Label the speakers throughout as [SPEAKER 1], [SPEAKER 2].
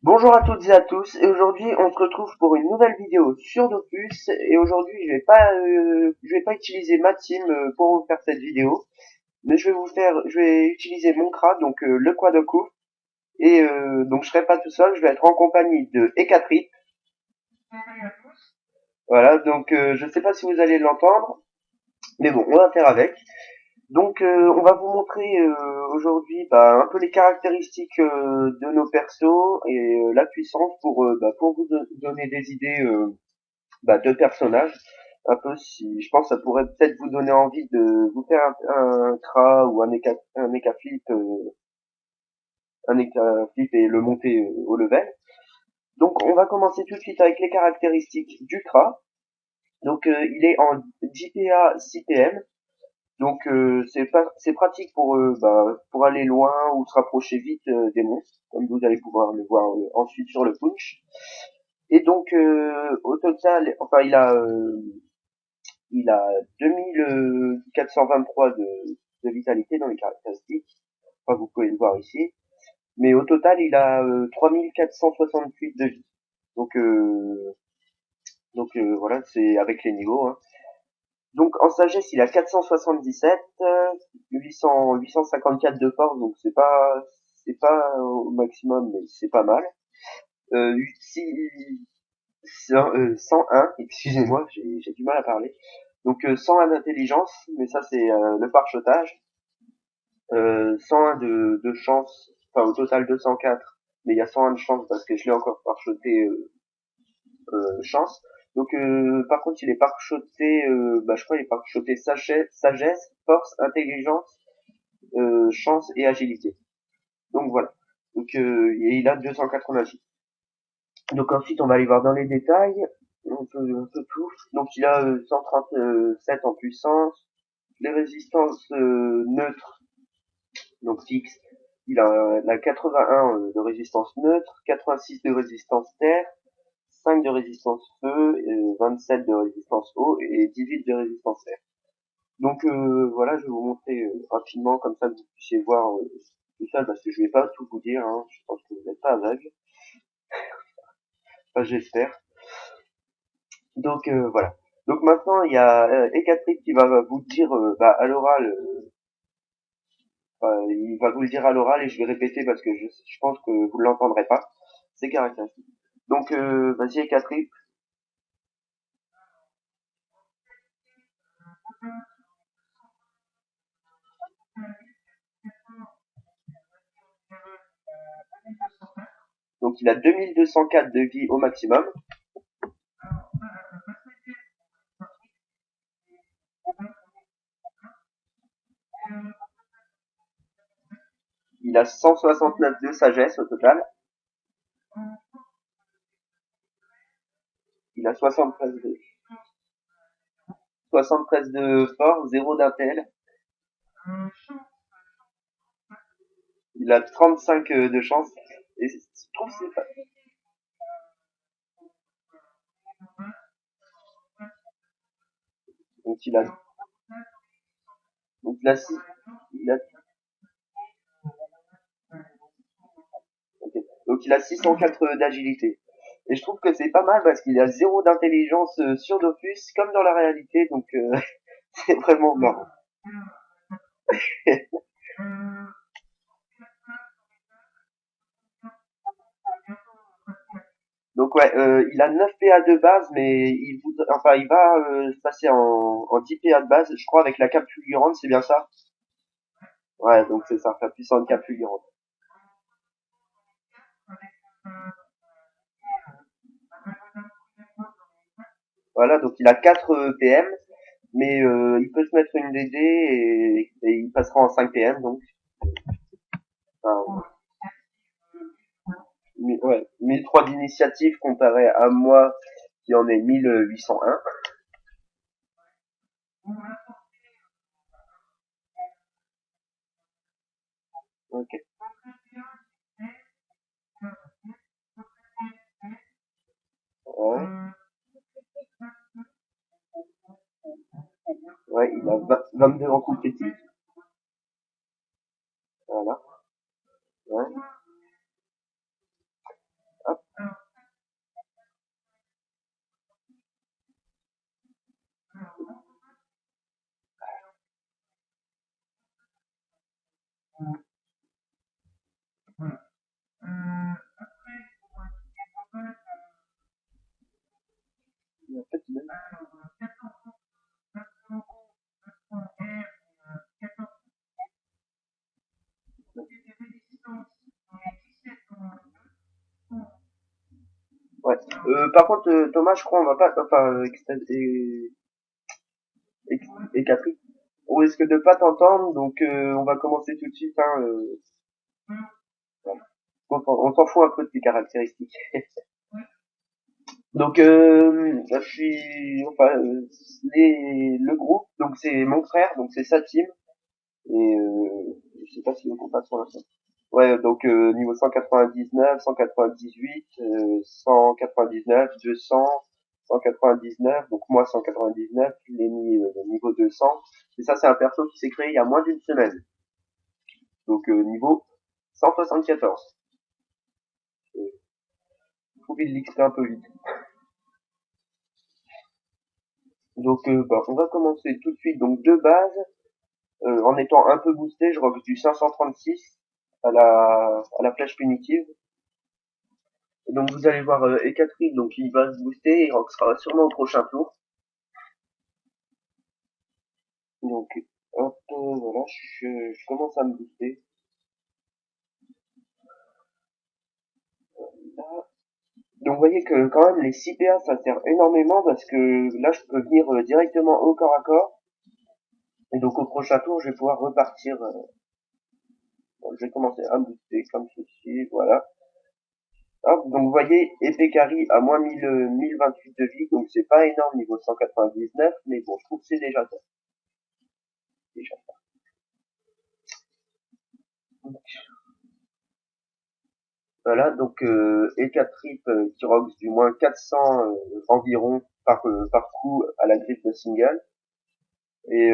[SPEAKER 1] Bonjour à toutes et à tous, et aujourd'hui on se retrouve pour une nouvelle vidéo sur Dofus, et aujourd'hui je vais pas utiliser ma team pour vous faire cette vidéo, mais je vais utiliser mon CRA, donc le Quadoku, et donc je serai pas tout seul, je vais être en compagnie de Ekatrip, voilà, donc je sais pas si vous allez l'entendre, mais bon, on va faire avec. Donc on va vous montrer aujourd'hui un peu les caractéristiques de nos persos et la puissance pour vous donner des idées de personnages. Un peu si je pense que ça pourrait peut-être vous donner envie de vous faire un Kra ou un Eka Flip et le monter au level. Donc on va commencer tout de suite avec les caractéristiques du Kra. Donc il est en JPA 6PM. Donc c'est pratique pour aller loin ou se rapprocher vite des monstres, comme vous allez pouvoir le voir ensuite sur le punch. Et donc au total, enfin il a 2423 de vitalité dans les caractéristiques. Enfin, vous pouvez le voir ici. Mais au total, il a 3468 de vie. Donc voilà, c'est avec les niveaux, hein. Donc en sagesse, il a 477, 854 de force, donc c'est pas au maximum, mais c'est pas mal. Si, 101, excusez-moi, j'ai du mal à parler. Donc 101 d'intelligence, mais ça c'est le parchetage. 101 de chance, enfin au total 204, mais il y a 101 de chance parce que je l'ai encore parcheté chance. Donc par contre il est parcheté, je crois il est parcheté sagesse, force, intelligence, chance et agilité. Donc voilà. Donc et il a 286. Donc ensuite on va aller voir dans les détails un peu tout. Donc il a 137 en puissance, les résistances neutres, donc fixe, il a 81 de résistance neutre, 86 de résistance terre, 5 de résistance feu, 27 de résistance eau et 18 de résistance air. Donc voilà, je vais vous montrer rapidement comme ça que vous puissiez voir tout ça parce que je vais pas tout vous dire, hein, je pense que vous n'êtes pas aveugle, enfin j'espère. Donc voilà. Donc maintenant il y a Ekatric qui va vous dire à l'oral, il va vous le dire à l'oral et je vais répéter parce que je pense que vous ne l'entendrez pas. C'est caractéristique. Donc vas-y Ekatric. Donc il a 2204 de vie au maximum. Il a 169 de sagesse au total. Il a 73 de force, 0 d'intel. Il a 35 de chance. Et je trouve que c'est pas... Donc il a, donc il a, six- il a, ok. Donc il a 604 d'agilité. Et je trouve que c'est pas mal parce qu'il a 0 d'intelligence sur Dofus, comme dans la réalité, donc c'est vraiment marrant. Donc ouais, il a 9 PA de base, mais il va se passer en 10 PA de base, je crois, avec la cape fulgurante, c'est bien ça? Ouais, donc c'est ça, la puissante cape fulgurante. Voilà, donc il a 4 PM, mais il peut se mettre une DD et il passera en 5 PM, donc enfin, ouais, 1003 d'initiative comparé à moi qui en ai 1801. Ok. Ouais, ouais, il a 22 en coup critique. Voilà. Ouais. petit même. Ouais. Par contre, Thomas, je crois on va pas, enfin, et Catherine, on risque de pas t'entendre, donc on va commencer tout de suite. Hein, voilà. On s'en fout un peu de tes caractéristiques. Donc, je suis, enfin, le groupe, donc c'est mon frère, donc c'est sa team, et je sais pas si on passe pour l'instant. Ouais, donc niveau 199, 198, 199, 200, 199, donc moi 199, il est mis niveau 200. Et ça, c'est un perso qui s'est créé il y a moins d'une semaine. Donc niveau 174. J'ai trouvé l'XP un peu vite. Donc bah, on va commencer tout de suite. Donc de base, en étant un peu boosté, je rock du 536 à la flèche punitive. Et donc vous allez voir Ekatrip, donc il va se booster, il rockera sûrement au prochain tour. Donc hop, voilà, je commence à me booster. Là. Donc vous voyez que quand même les 6 PA ça sert énormément parce que là je peux venir directement au corps à corps. Et donc au prochain tour je vais pouvoir repartir. Je vais commencer à me booster comme ceci, voilà. Hop, donc vous voyez, épée carry à moins 1028 de vie, donc c'est pas énorme niveau 199, mais bon, je trouve que c'est déjà ça. Déjà. Voilà, donc E4 trip qui rox du moins 400 environ par coup à la griffe de single, et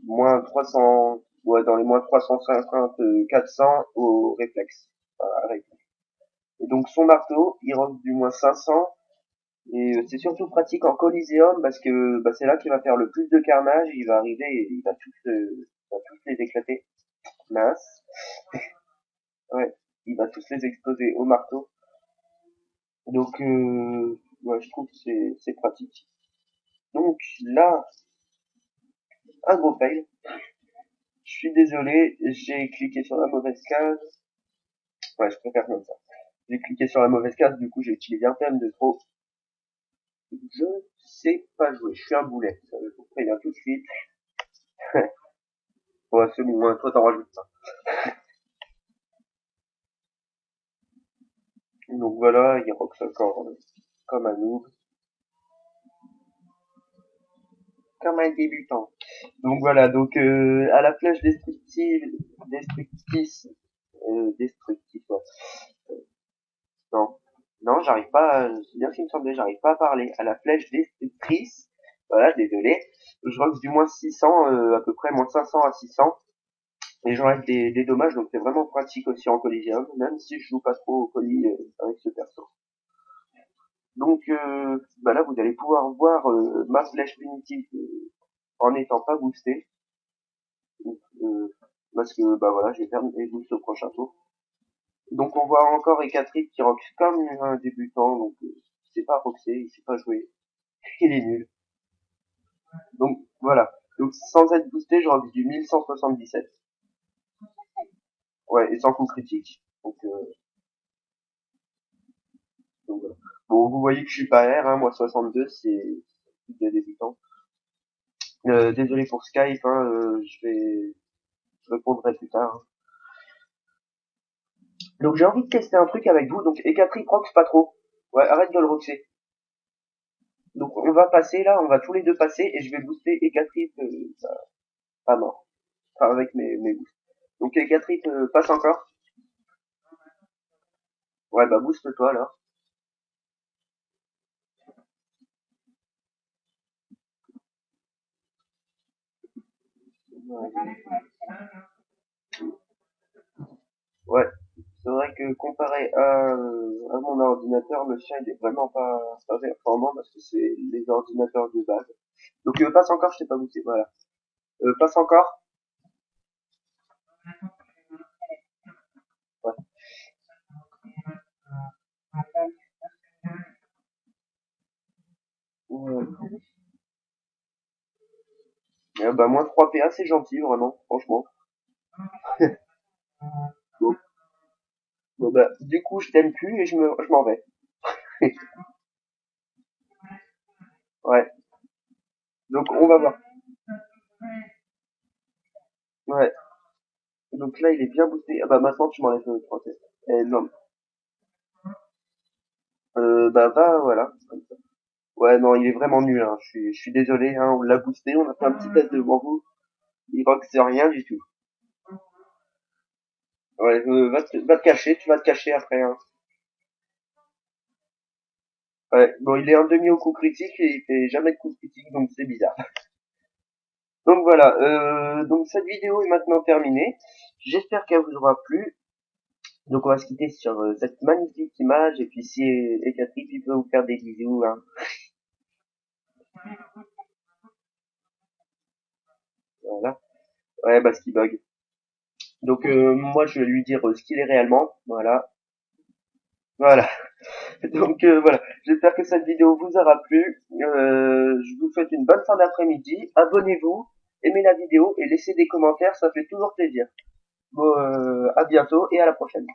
[SPEAKER 1] moins 300, ouais, dans les moins 350, 400 au réflexe. Voilà, réflexe. Et donc son marteau, il rox du moins 500, et c'est surtout pratique en Coliseum parce que bah, c'est là qu'il va faire le plus de carnage. Il va arriver et il va tous les éclater. Mince. Ouais, il va tous les exploser au marteau. Donc, ouais, je trouve que c'est pratique. Donc là, un gros fail. Je suis désolé, j'ai cliqué sur la mauvaise case. Ouais, je préfère comme ça. J'ai cliqué sur la mauvaise case, du coup j'ai utilisé un thème de trop. Je sais pas jouer, je suis un boulet. Je vous préviens tout de suite. Ouais, c'est bon, hein, toi t'en rajoutes pas. Donc voilà, il rock encore comme un noob, comme un débutant. Donc voilà, donc à la flèche destructif, ouais. Non, non, j'arrive pas, c'est bien ce qu'il me semblait, j'arrive pas à parler. À la flèche destructrice, voilà, désolé. Je rock du moins 600, à peu près, moins 500 à 600. Et j'enlève des dommages, donc c'est vraiment pratique aussi en Coliseum, même si je joue pas trop au colis avec ce perso. Donc bah là, vous allez pouvoir voir ma flèche punitive en n'étant pas boosté. Donc, parce que bah voilà, je vais perdre mes boosts au prochain tour. Donc on voit encore Ekatric qui rock comme un débutant, donc il sait pas roxer, il sait pas jouer, il est nul. Donc voilà. Donc sans être boosté, je rock du 1177. Ouais, et sans coup critique. Donc voilà. Bon, vous voyez que je suis pas R, hein, moi 62, c'est des débutants. Désolé pour Skype, hein, je répondrai plus tard. Hein. Donc j'ai envie de tester un truc avec vous. Donc Ekatric rox pas trop. Ouais, arrête de le roxer. Donc on va passer là, on va tous les deux passer et je vais booster Ekatrip pas mort. Enfin avec mes boosts. Donc Ekatrip passe encore. Ouais bah booste toi alors. Ouais. C'est vrai que comparé à mon ordinateur, le sien il est vraiment pas performant parce que c'est les ordinateurs de base. Donc passe encore, je t'ai pas boosté, voilà. Passe encore. Ouais. Ouais. Bah, moins 3 PA, c'est gentil, vraiment, franchement. Bon, bon, bah, du coup, je t'aime plus et je m'en vais. Ouais. Donc, on va voir. Ouais. Donc là, il est bien boosté. Ah bah, maintenant, tu m'enlèves le process. Non. Bah, va, voilà. Ouais, non, il est vraiment nul, hein. Je suis désolé, hein. On l'a boosté, on a fait un petit test devant vous. Il voit que c'est rien du tout. Ouais, va te cacher, tu vas te cacher après, hein. Ouais, bon, il est un demi au coup critique et il fait jamais de coup critique, donc c'est bizarre. Donc voilà, donc cette vidéo est maintenant terminée. J'espère qu'elle vous aura plu. Donc on va se quitter sur cette magnifique image et puis si Catherine il peut vous faire des bisous, hein. Voilà. Ouais, bah ce qui bug. Donc moi je vais lui dire ce qu'il est réellement. Voilà. Voilà. Donc voilà. J'espère que cette vidéo vous aura plu. Je vous souhaite une bonne fin d'après-midi. Abonnez-vous, aimez la vidéo et laissez des commentaires, ça fait toujours plaisir. Bon, à bientôt et à la prochaine.